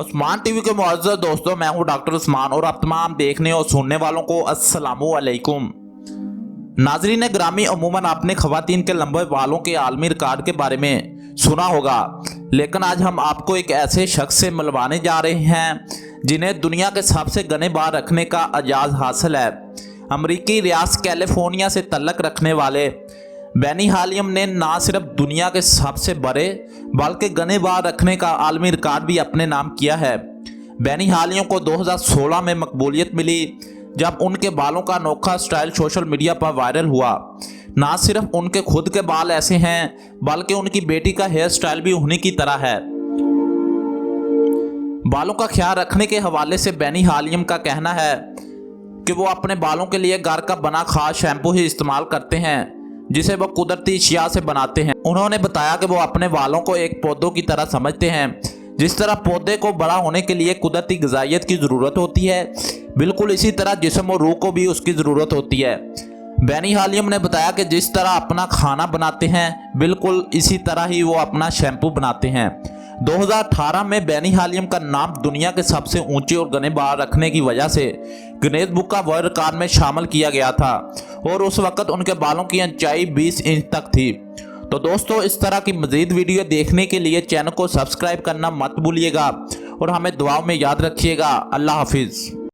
Usman TV के मुअज़्ज़ज़ दोस्तों, मैं हूं डॉक्टर उस्मान और आप तमाम देखने और सुनने वालों को अस्सलामु अलैकुम। नाज़रीन ग्रामी, अमूमन आपने ख़वातीन के लंबे बालों के आलमी रिकॉर्ड के बारे में सुना होगा, लेकिन आज हम आपको एक ऐसे शख्स से मिलवाने जा रहे हैं जिन्हें दुनिया के सबसे घने बाल रखने का एजाज़ हासिल है। अमरीकी रियासत कैलिफोर्निया से तल्लक रखने वाले बेनी हालिम ने ना सिर्फ दुनिया के सबसे बड़े बल्कि घने बाल रखने का आलमी रिकॉर्ड भी अपने नाम किया है। बेनी हालिम को 2016 में मकबूलियत मिली जब उनके बालों का अनोखा स्टाइल सोशल मीडिया पर वायरल हुआ। ना सिर्फ उनके खुद के बाल ऐसे हैं बल्कि उनकी बेटी का हेयर स्टाइल भी उन्हीं की तरह है। बालों का ख्याल रखने के हवाले से बेनी हालिम का कहना है कि वो अपने बालों के लिए घर का बना खास शैम्पू ही इस्तेमाल करते हैं जिसे वो कुदरती अशिया से बनाते हैं। उन्होंने बताया कि वो अपने बालों को एक पौधों की तरह समझते हैं। जिस तरह पौधे को बड़ा होने के लिए कुदरती ग़िज़ाइयत की ज़रूरत होती है, बिल्कुल इसी तरह जिस्म और रूह को भी उसकी ज़रूरत होती है। बेनी हालिम ने बताया कि जिस तरह अपना खाना बनाते हैं, बिल्कुल इसी तरह ही वो अपना शैम्पू बनाते हैं। 2018 में बेनी हालिम का नाम दुनिया के सबसे ऊंचे और घने बाल रखने की वजह से गिनीज बुक का वर्ल्ड रिकॉर्ड में शामिल किया गया था और उस वक्त उनके बालों की ऊंचाई 20 इंच तक थी। तो दोस्तों, इस तरह की मज़ीद वीडियो देखने के लिए चैनल को सब्सक्राइब करना मत भूलिएगा और हमें दुआओं में याद रखिएगा। अल्लाह हाफिज़।